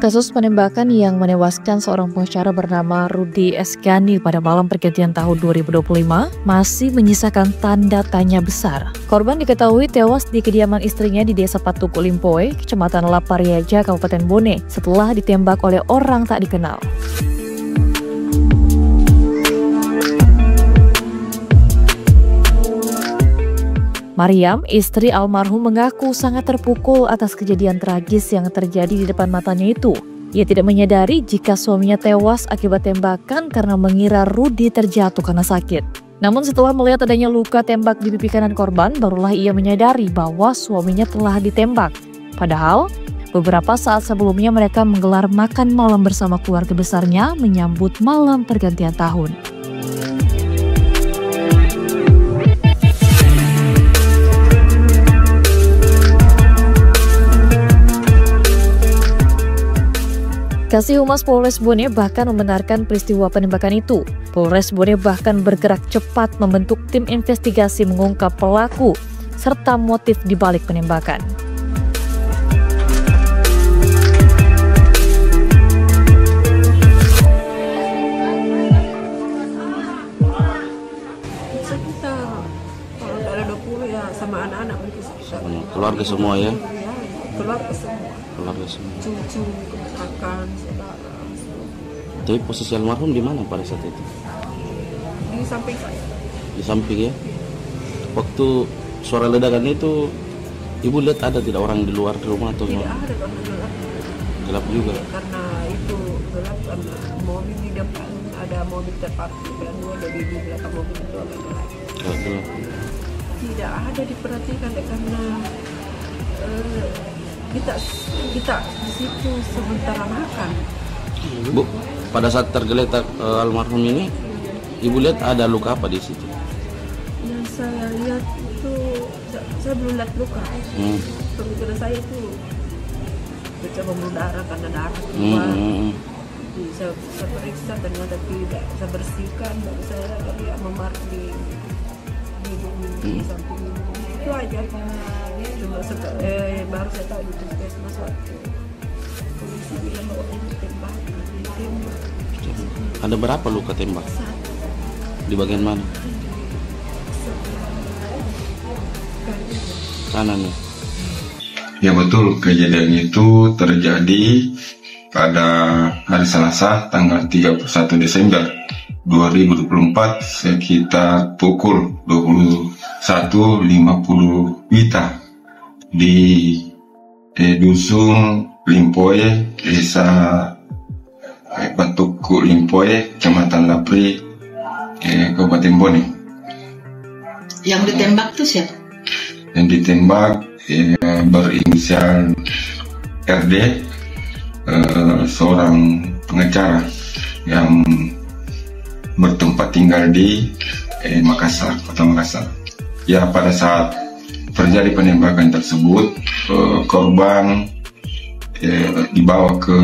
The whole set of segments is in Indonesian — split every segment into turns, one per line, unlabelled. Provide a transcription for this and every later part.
Kasus penembakan yang menewaskan seorang pengacara bernama Rudy Esgani pada malam pergantian tahun 2025 masih menyisakan tanda tanya besar. Korban diketahui tewas di kediaman istrinya di Desa Patuku Limpoe, Kecamatan Lapariaja, Kabupaten Bone, setelah ditembak oleh orang tak dikenal. Mariam, istri almarhum, mengaku sangat terpukul atas kejadian tragis yang terjadi di depan matanya itu. Ia tidak menyadari jika suaminya tewas akibat tembakan karena mengira Rudy terjatuh karena sakit. Namun setelah melihat adanya luka tembak di pipi kanan korban, barulah ia menyadari bahwa suaminya telah ditembak. Padahal, beberapa saat sebelumnya mereka menggelar makan malam bersama keluarga besarnya menyambut malam pergantian tahun. Kasih Humas Polres Bone bahkan membenarkan peristiwa penembakan itu. Polres Bone bahkan bergerak cepat membentuk tim investigasi mengungkap pelaku serta motif di balik penembakan.
Sekitar kalau ada 20 ya sama anak-anak mungkin sekitar.
Keluarga semua ya?
Keluarga semua.
Keluarga semua.
Cucu, keponakan, saudara.
Tapi posisi almarhum di mana pada saat itu?
Di samping saya.
Di samping ya? Waktu suara ledakan itu, ibu lihat ada tidak orang di luar rumah atau
Tidak ada karena gelap.
Gelap juga?
Karena itu gelap karena mobil di depan ada mobil terparkir dan dua dari di belakang mobil itu agak gelap.
Gelap.
Tidak ada diperhatikan karena kita di situ sementara makan.
Bu, pada saat tergeletak almarhum ini, ibu lihat ada luka apa di situ?
Yang saya lihat itu, saya belum lihat luka. Pemikiran saya itu baca pembuluh darah karena darah keluar. Saya periksa ternyata tidak, saya bersihkan, baru saya lihat memar di samping itu aja. Cuma baru saya tahu di puskesmas waktu polisi bilang bahwa ini tembak.
Ada berapa luka tembak? Di bagian mana? Kanan ya?
Ya betul, kejadian itu terjadi pada hari Selasa tanggal 31 Desember 2024 sekitar pukul 21.50 WITA di Dusun Limpoe, Desa Patuku Limpoe, Kecamatan Lapri, Kabupaten Bone.
Yang ditembak itu siapa?
Yang ditembak berinisial RD, seorang pengacara yang bertempat tinggal di Makassar, Kota Makassar. Ya, pada saat terjadi penembakan tersebut, korban dibawa ke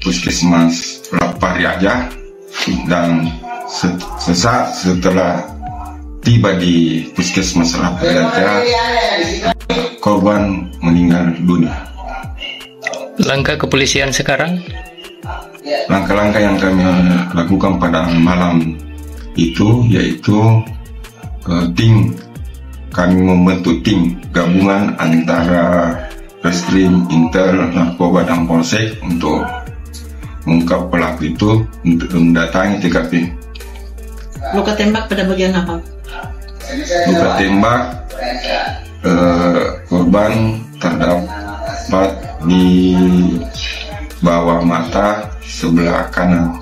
puskesmas Lapariaja dan sesaat setelah tiba di puskesmas Lapariaja, korban meninggal dunia.
Langkah kepolisian sekarang?
Langkah-langkah yang kami lakukan pada malam itu yaitu kami membentuk tim gabungan antara Reskrim, Intel, Narkoba, dan Polsek untuk mengungkap pelaku itu untuk mendatangi TKP.
Luka tembak pada bagian apa?
Luka tembak korban terdapat di bawah mata sebelah kanan.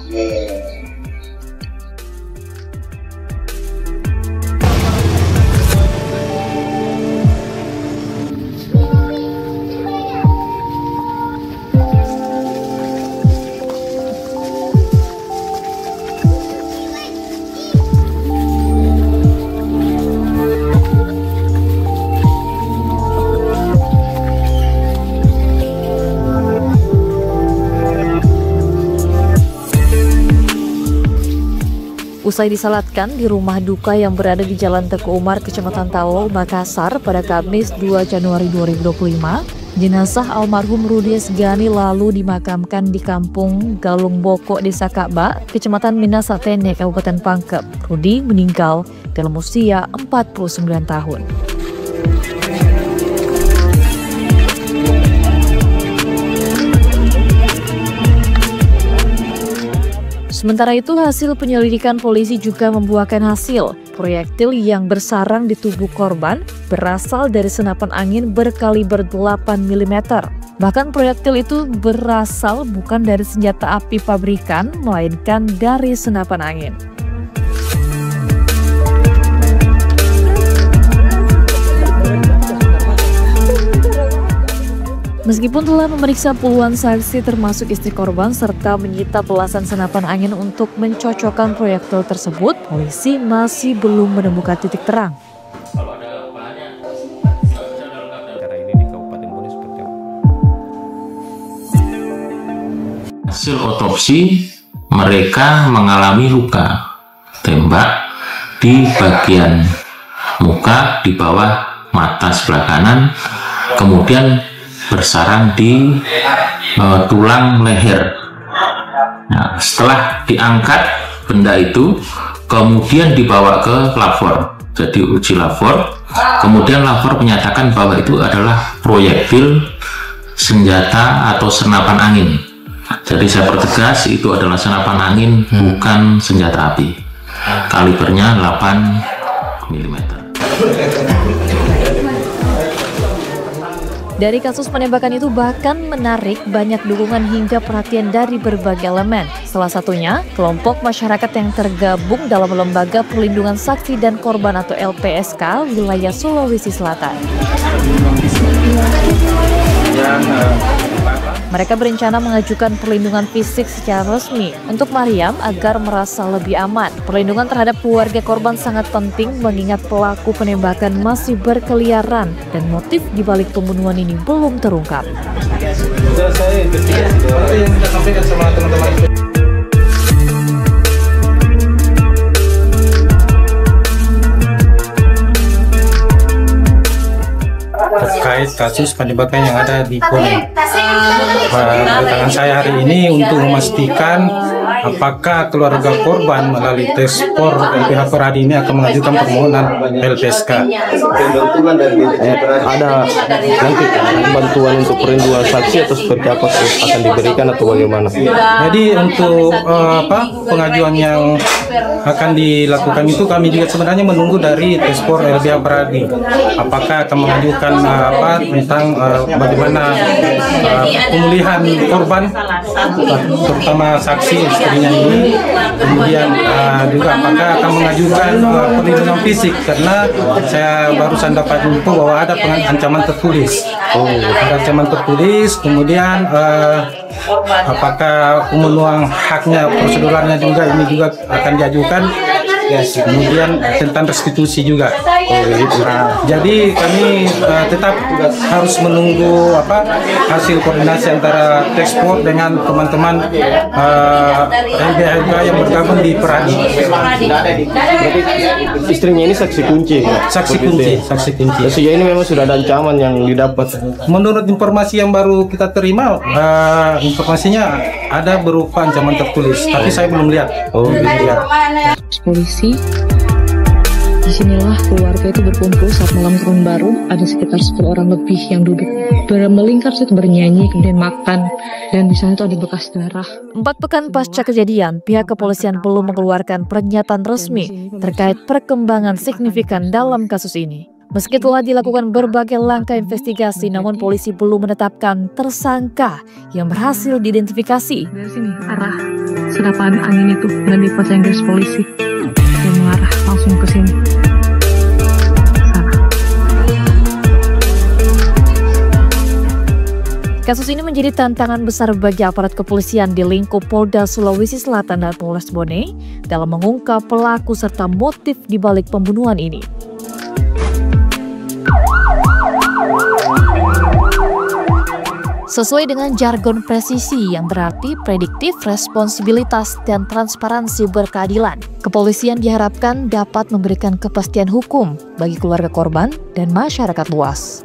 Usai disalatkan di rumah duka yang berada di Jalan Teguh Umar, Kecamatan Talo, Makassar pada Kamis 2 Januari 2025, Jenazah almarhum Rudi Esgani lalu dimakamkan di kampung Galung Boko, Desa Ka'bah, Kecamatan Minasatene, Kabupaten Pangkep. Rudi meninggal dalam usia 49 tahun. Sementara itu, hasil penyelidikan polisi juga membuahkan hasil. Proyektil yang bersarang di tubuh korban berasal dari senapan angin berkaliber 8 mm. Bahkan proyektil itu berasal bukan dari senjata api pabrikan, melainkan dari senapan angin. Meskipun telah memeriksa puluhan saksi termasuk istri korban serta menyita belasan senapan angin untuk mencocokkan proyektil tersebut, polisi masih belum menemukan titik terang.
Hasil otopsi, mereka mengalami luka tembak di bagian muka di bawah mata sebelah kanan, kemudian bersarang di tulang leher. Nah, setelah diangkat benda itu, kemudian dibawa ke lapor, jadi uji lapor. Kemudian lapor menyatakan bahwa itu adalah proyektil senjata atau senapan angin. Jadi saya pertegas, itu adalah senapan angin, bukan senjata api. Kalibernya 8 mm.
Dari kasus penembakan itu bahkan menarik banyak dukungan hingga perhatian dari berbagai elemen. Salah satunya, kelompok masyarakat yang tergabung dalam Lembaga Perlindungan Saksi dan Korban atau LPSK wilayah Sulawesi Selatan. Mereka berencana mengajukan perlindungan fisik secara resmi untuk Mariam agar merasa lebih aman. Perlindungan terhadap keluarga korban sangat penting mengingat pelaku penembakan masih berkeliaran dan motif dibalik pembunuhan ini belum terungkap.
Terkait kasus penembakan yang ada di Pone. Kedatangan saya hari ini untuk memastikan apakah keluarga korban melalui tes por LPH Peradi ini akan mengajukan permohonan LPSK.
Ada nanti bantuan untuk perlindungan saksi atau seperti apa akan diberikan atau bagaimana?
Jadi untuk pengajuan yang akan dilakukan itu kami juga sebenarnya menunggu dari tes por LPH Peradi. Apakah akan mengajukan tentang bagaimana pemulihan korban, terutama saksi istrinya ini, kemudian juga apakah akan mengajukan perlindungan fisik karena saya barusan dapat info bahwa ada ancaman tertulis. Ada ancaman tertulis, kemudian apakah pemenuhan haknya proseduralnya juga ini juga akan diajukan. Kemudian tentang restitusi juga. Jadi kami tetap harus menunggu hasil koordinasi antara Tekspor dengan teman-teman LBH yang bergabung di Peradi.
Istrinya ini saksi kunci.
Saksi kunci.
Sejauh ini memang sudah ada ancaman yang didapat.
Menurut informasi yang baru kita terima, informasinya ada berupa ancaman tertulis, tapi saya belum lihat.
Polisi. Disinilah keluarga itu berkumpul saat malam tahun baru. Ada sekitar 10 orang lebih yang duduk melingkar situ bernyanyi, kemudian makan, dan di sana itu ada bekas darah.
4 pekan pasca kejadian, pihak kepolisian belum mengeluarkan pernyataan resmi terkait perkembangan signifikan dalam kasus ini. Meski telah dilakukan berbagai langkah investigasi, namun polisi belum menetapkan tersangka yang berhasil diidentifikasi.
Dari sini arah senapan angin itu dan dipasang garis polisi yang mengarah langsung ke sini.
Kasus ini menjadi tantangan besar bagi aparat kepolisian di lingkup Polda Sulawesi Selatan dan Polres Bone dalam mengungkap pelaku serta motif di balik pembunuhan ini. Sesuai dengan jargon presisi yang berarti prediktif, responsibilitas, dan transparansi berkeadilan, kepolisian diharapkan dapat memberikan kepastian hukum bagi keluarga korban dan masyarakat luas.